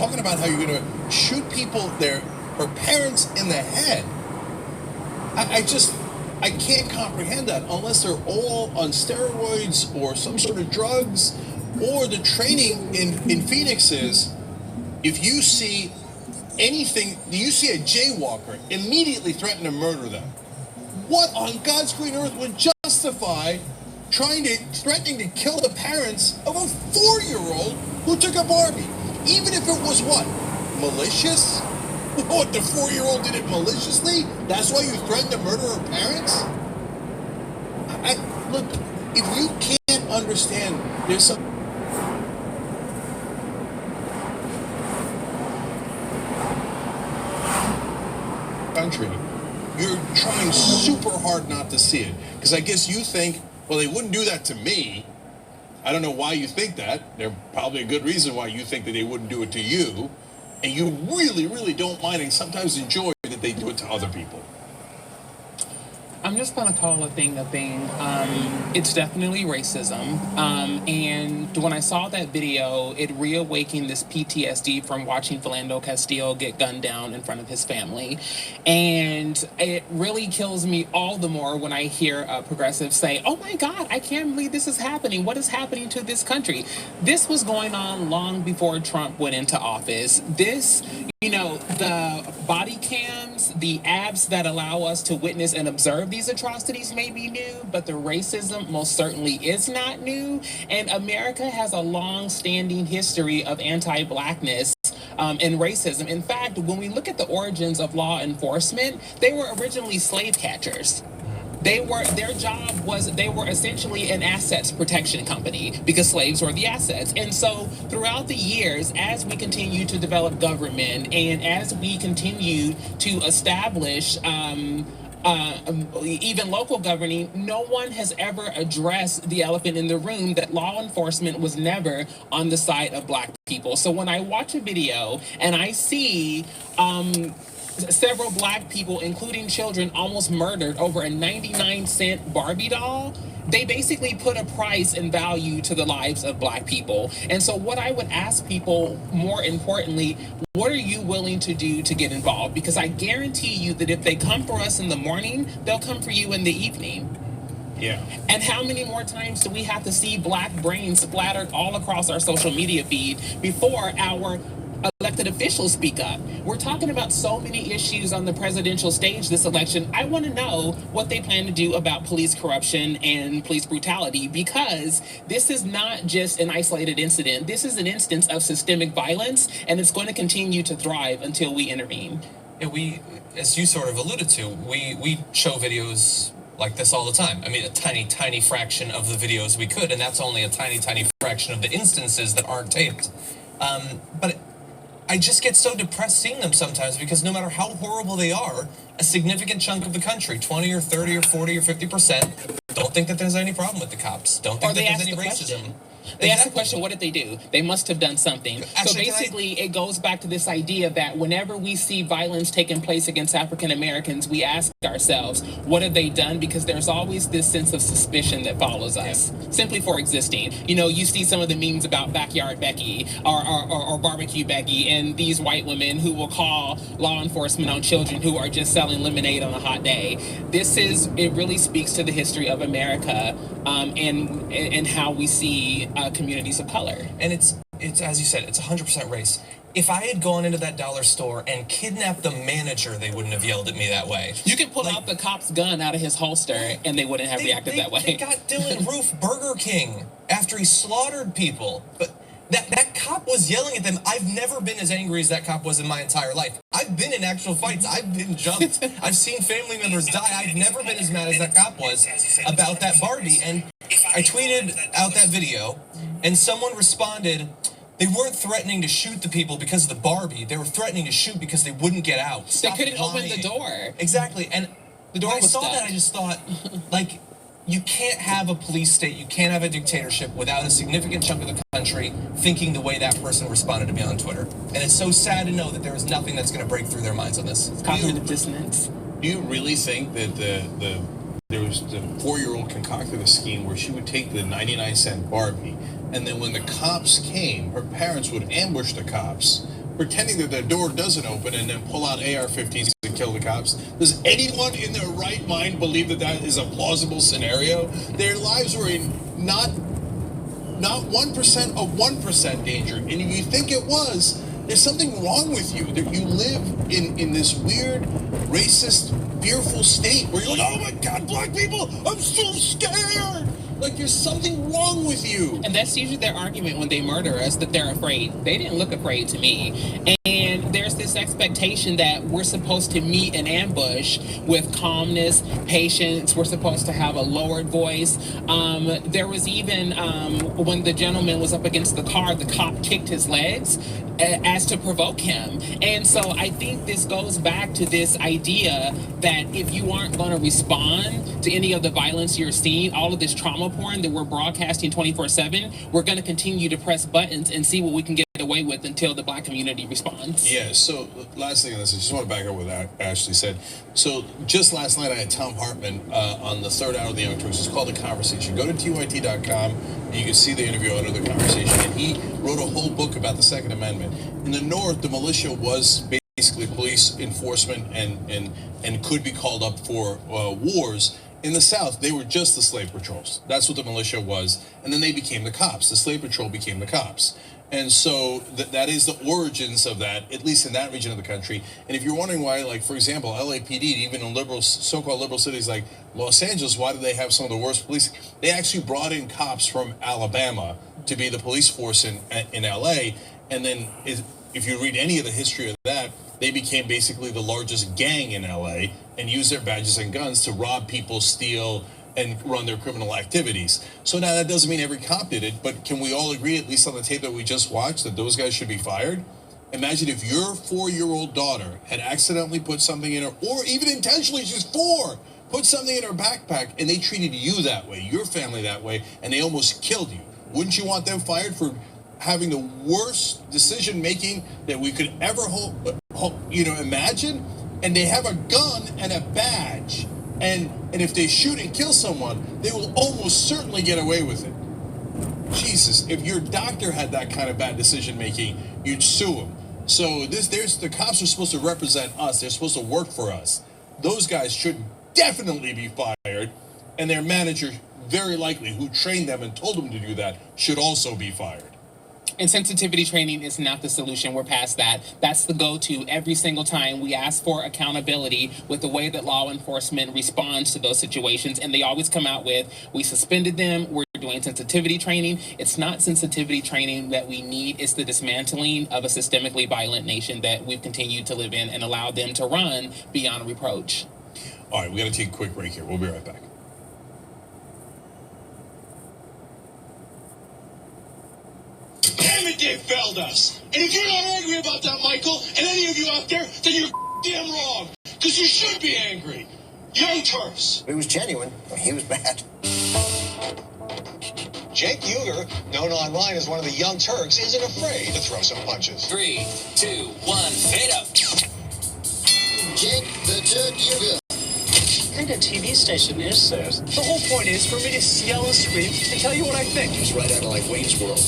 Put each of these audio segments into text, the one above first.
talking about how you're going to shoot her parents in the head. I can't comprehend that unless they're all on steroids or some sort of drugs, or the training in Phoenix is, if you see anything, you see a jaywalker, immediately threaten to murder them. What on God's green earth would justify threatening to kill the parents of a 4-year-old who took a Barbie? Even if it was what? Malicious? What, the 4-year-old did it maliciously? That's why you threatened to murder her parents? Look, if you can't understand, there's some country, you're trying super hard not to see it. Because I guess you think, well, they wouldn't do that to me. I don't know why you think that. There's probably a good reason why you think that they wouldn't do it to you. And you really, really don't mind and sometimes enjoy that they do it to other people. I'm just going to call a thing a thing. It's definitely racism. And when I saw that video, it reawakened this PTSD from watching Philando Castillo get gunned down in front of his family. And it really kills me all the more when I hear progressives say, oh my God, I can't believe this is happening. What is happening to this country? This was going on long before Trump went into office. This, the body cams, the apps that allow us to witness and observe these atrocities may be new, but the racism most certainly is not new. And America has a long-standing history of anti-Blackness and racism. In fact, when we look at the origins of law enforcement, they were originally slave catchers. Their job was, they were essentially an assets protection company because slaves were the assets. And so throughout the years, as we continue to develop government and as we continue to establish even local governing, no one has ever addressed the elephant in the room that law enforcement was never on the side of Black people. So when I watch a video and I see several Black people, including children, almost murdered over a 99-cent Barbie doll, they basically put a price and value to the lives of Black people. And so what I would ask people, more importantly, what are you willing to do to get involved? Because I guarantee you that if they come for us in the morning, they'll come for you in the evening. Yeah. And how many more times do we have to see Black brains splattered all across our social media feed before our elected officials speak up? We're talking about so many issues on the presidential stage this election. I want to know what they plan to do about police corruption and police brutality, because this is not just an isolated incident. This is an instance of systemic violence, and it's going to continue to thrive until we intervene. Yeah, we, as you sort of alluded to, we show videos like this all the time. I mean, a tiny, tiny fraction of the videos we could, and that's only a tiny, tiny fraction of the instances that aren't taped. But I just get so depressed seeing them sometimes, because no matter how horrible they are, a significant chunk of the country, 20 or 30 or 40 or 50%, don't think that there's any problem with the cops. Don't think that there's any racism. They ask the question, what did they do? They must have done something. Actually, so basically, it goes back to this idea that whenever we see violence taking place against African Americans, we ask ourselves, what have they done? Because there's always this sense of suspicion that follows us, simply for existing. You see some of the memes about Backyard Becky or Barbecue Becky, and these white women who will call law enforcement on children who are just selling lemonade on a hot day. It really speaks to the history of America and how we see communities of color. And it's as you said, it's 100% race. If I had gone into that dollar store and kidnapped the manager, they wouldn't have yelled at me that way. You can pull out the cop's gun out of his holster and they wouldn't have reacted that way. They got Dylan Roof Burger King after he slaughtered people. But that cop was yelling at them. I've never been as angry as that cop was in my entire life. I've been in actual fights. I've been jumped. I've seen family members die. I've never been as mad as that cop was about that Barbie. And I tweeted out that video, and someone responded, they weren't threatening to shoot the people because of the Barbie. They were threatening to shoot because they wouldn't get out. Stop they couldn't lying. Open the door. Exactly. And the door when I saw that, I just thought, like, you can't have a police state, you can't have a dictatorship without a significant chunk of the country thinking the way that person responded to me on Twitter. And it's so sad to know that there is nothing that's going to break through their minds on this. It's cognitive dissonance. Do you really think that the 4-year-old concocted a scheme where she would take the 99-cent Barbie, and then when the cops came, her parents would ambush the cops, pretending that their door doesn't open and then pull out AR-15s and kill the cops. Does anyone in their right mind believe that that is a plausible scenario? Their lives were in not 1% of 1% danger. And if you think it was, there's something wrong with you. That you live in this weird, racist, fearful state where you're like, oh my God, black people, I'm so scared. Like there's something wrong with you. And that's usually their argument when they murder us, that they're afraid. They didn't look afraid to me. And there's this expectation that we're supposed to meet an ambush with calmness, patience. We're supposed to have a lowered voice. There was even when the gentleman was up against the car, the cop kicked his legs as to provoke him. And so I think this goes back to this idea that if you aren't going to respond to any of the violence you're seeing, all of this trauma porn that we're broadcasting 24/7, we're going to continue to press buttons and see what we can get away with until the black community responds. Yeah, so last thing on this, I just want to back up what Ashley said. So just last night I had Tom Hartman on the third hour of the Young Turks. It's called The Conversation. Go to TYT.com and you can see the interview under The Conversation. And he wrote a whole book about the Second Amendment. In the North, the militia was basically police enforcement and could be called up for wars. In the South, they were just the slave patrols. That's what the militia was. And then they became the cops. The slave patrol became the cops. And so that is the origins of that, at least in that region of the country. And if you're wondering why, like, for example, LAPD, even in liberal, so-called liberal cities like Los Angeles, why do they have some of the worst police? They actually brought in cops from Alabama to be the police force in LA. And then if you read any of the history of that, they became basically the largest gang in LA and used their badges and guns to rob people, steal, and run their criminal activities. So now that doesn't mean every cop did it, but can we all agree, at least on the tape that we just watched, that those guys should be fired? Imagine if your 4-year-old daughter had accidentally put something in her, or even intentionally, she's 4, put something in her backpack, and they treated you that way, your family that way, and they almost killed you. Wouldn't you want them fired for having the worst decision-making that we could ever imagine? And they have a gun and a badge. And if they shoot and kill someone, they will almost certainly get away with it. Jesus, if your doctor had that kind of bad decision making, you'd sue him. So the cops are supposed to represent us. They're supposed to work for us. Those guys should definitely be fired, and their manager, very likely, who trained them and told them to do that, should also be fired. And sensitivity training is not the solution. We're past that. That's the go-to every single time we ask for accountability with the way that law enforcement responds to those situations. And they always come out with, we suspended them, we're doing sensitivity training. It's not sensitivity training that we need. It's the dismantling of a systemically violent nation that we've continued to live in and allow them to run beyond reproach. All right, we got to take a quick break here. We'll be right back. Damn it, they failed us. And if you're not angry about that, Michael, and any of you out there, then you're damn wrong. Because you should be angry. Young Turks. It was genuine. He was bad. Jake Uger, known online as one of the Young Turks, isn't afraid to throw some punches. 3, 2, 1, fade up. Jake the Turk Uger. What kind of TV station is this? The whole point is for me to yell and scream and tell you what I think. It's right out of like Wayne's World.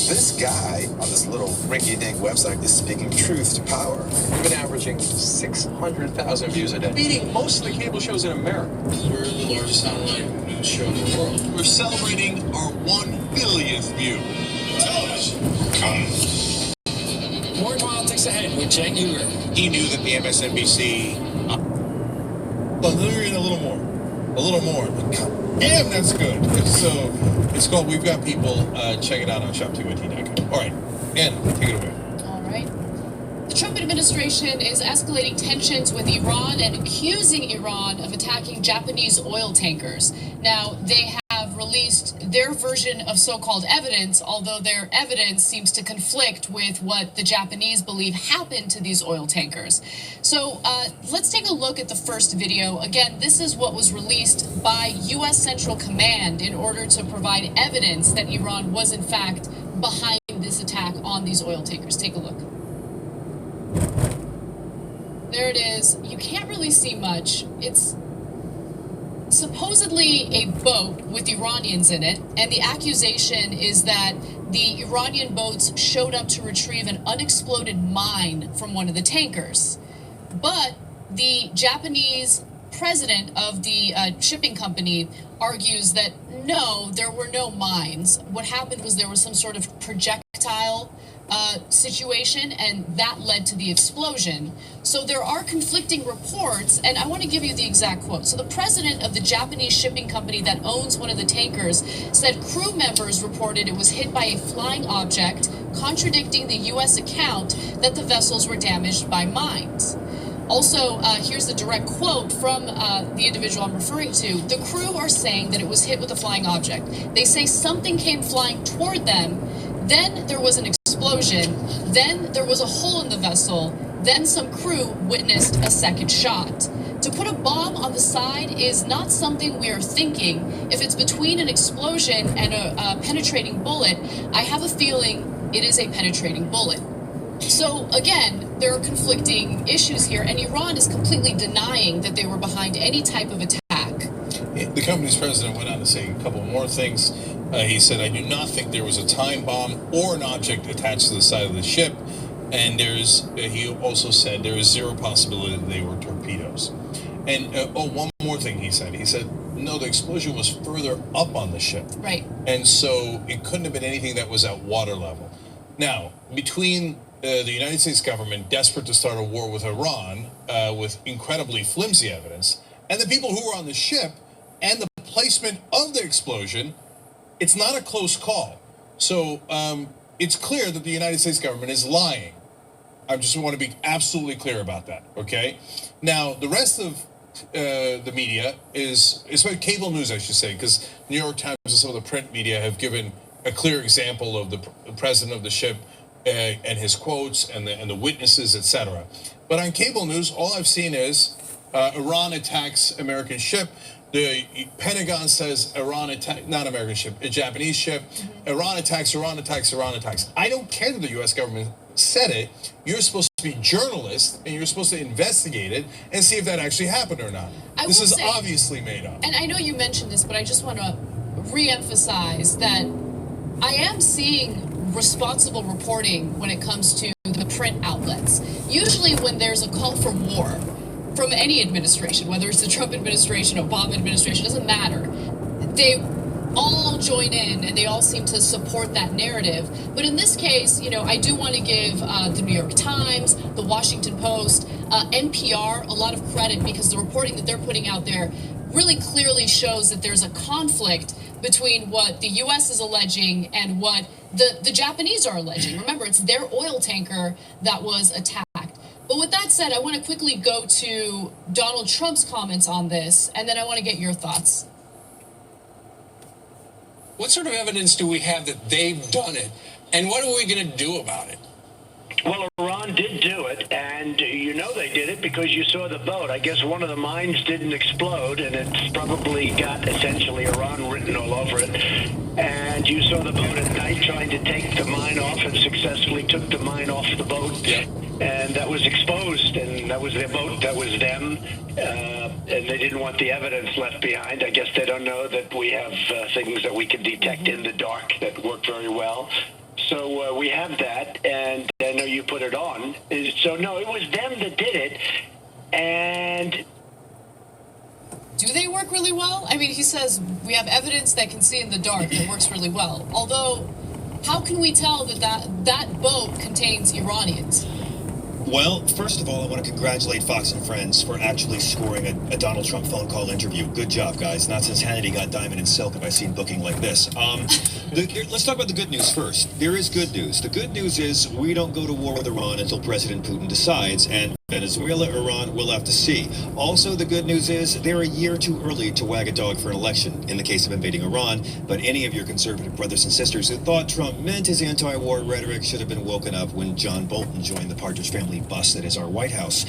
This guy on this little rinky-dink website is speaking truth to power. We've been averaging 600,000 views a day, beating most of the cable shows in America. We're the largest online news show in the world. We're celebrating our 1 billionth view. Television. Come. More politics ahead with Jake Uger. He knew that the MSNBC... Well, let me read a little more. A little more. Damn, that's good. So it's called We've Got People. Check it out on shop2it.com. All right, Anna, take it away. All right. The Trump administration is escalating tensions with Iran and accusing Iran of attacking Japanese oil tankers. Now, they have released their version of so-called evidence, although their evidence seems to conflict with what the Japanese believe happened to these oil tankers. So let's take a look at the first video. Again, this is what was released by U.S. Central Command in order to provide evidence that Iran was in fact behind this attack on these oil tankers. Take a look. There it is. You can't really see much. It's supposedly a boat with Iranians in it, and the accusation is that the Iranian boats showed up to retrieve an unexploded mine from one of the tankers. But the Japanese president of the shipping company argues that no, there were no mines. What happened was there was some sort of projectile situation, and that led to the explosion. So there are conflicting reports, and I want to give you the exact quote. So the president of the Japanese shipping company that owns one of the tankers said crew members reported it was hit by a flying object, contradicting the U.S. account that the vessels were damaged by mines. Also, here's the direct quote from the individual I'm referring to. The crew are saying that it was hit with a flying object. They say something came flying toward them, then there was an explosion, then there was a hole in the vessel, then some crew witnessed a second shot. To put a bomb on the side is not something we are thinking. If it's between an explosion and a penetrating bullet, I have a feeling it is a penetrating bullet. So again, there are conflicting issues here, and Iran is completely denying that they were behind any type of attack. The company's president went on to say a couple more things. He said, I do not think there was a time bomb or an object attached to the side of the ship. And he also said there is zero possibility that they were torpedoes. And one more thing he said. He said, no, the explosion was further up on the ship. Right. And so it couldn't have been anything that was at water level. Now, between the United States government desperate to start a war with Iran with incredibly flimsy evidence, and the people who were on the ship and the placement of the explosion, it's not a close call. So it's clear that the United States government is lying. I just want to be absolutely clear about that, okay? Now, the rest of the media is, especially cable news, I should say, because New York Times and some of the print media have given a clear example of the president of the ship and his quotes and the witnesses, etc. But on cable news, all I've seen is Iran attacks American ship. The Pentagon says Iran attack, not American ship, a Japanese ship. Iran attacks, Iran attacks, Iran attacks. I don't care that the U.S. government said it. You're supposed to be journalists, and you're supposed to investigate it and see if that actually happened or not. This is obviously made up. And I know you mentioned this, but I just want to re-emphasize that I am seeing responsible reporting when it comes to the print outlets. Usually when there's a call for war from any administration, whether it's the Trump administration, Obama administration, doesn't matter. They all join in and they all seem to support that narrative. But in this case, you know, I do want to give the New York Times, the Washington Post, NPR a lot of credit, because the reporting that they're putting out there really clearly shows that there's a conflict between what the U.S. is alleging and what the Japanese are alleging. Remember, it's their oil tanker that was attacked. But with that said, I want to quickly go to Donald Trump's comments on this, and then I want to get your thoughts. What sort of evidence do we have that they've done it, and what are we going to do about it? Well, Iran did do it, and you know they did it because you saw the boat. I guess one of the mines didn't explode, and it's probably got essentially Iran written all over it. And you saw the boat at night trying to take the mine off, and successfully took the mine off the boat. Yeah. And that was exposed, and that was their boat, that was them. And they didn't want the evidence left behind. I guess they don't know that we have things that we can detect in the dark that work very well. So we have that, and I know you put it on. So no, it was them that did it, and... Do they work really well? I mean, he says we have evidence that can see in the dark that works really well. Although, how can we tell that boat contains Iranians? Well, first of all, I want to congratulate Fox and Friends for actually scoring a Donald Trump phone call interview. Good job, guys. Not since Hannity got Diamond and Silk have I seen booking like this. Let's talk about the good news first. There is good news. The good news is we don't go to war with Iran until President Putin decides, and Venezuela, Iran, we'll have to see. Also, the good news is they're a year too early to wag a dog for an election in the case of invading Iran, but any of your conservative brothers and sisters who thought Trump meant his anti-war rhetoric should have been woken up when John Bolton joined the Partridge Family bus that is our White House.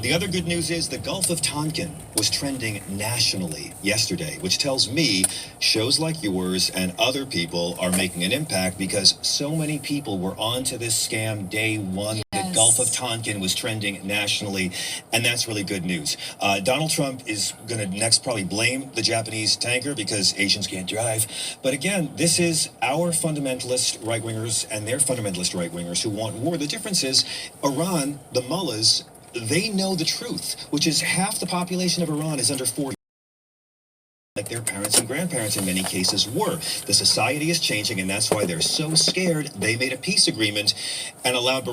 The other good news is the Gulf of Tonkin was trending nationally yesterday, which tells me shows like yours and other people are making an impact because so many people were onto this scam day one that Gulf of Tonkin was trending nationally, and that's really good news. Donald Trump is going to next probably blame the Japanese tanker because Asians can't drive. But again, this is our fundamentalist right-wingers and their fundamentalist right-wingers who want war. The difference is Iran, the mullahs, they know the truth, which is half the population of Iran is under 40. Like their parents and grandparents in many cases were. The society is changing, and that's why they're so scared. They made a peace agreement and allowed Barack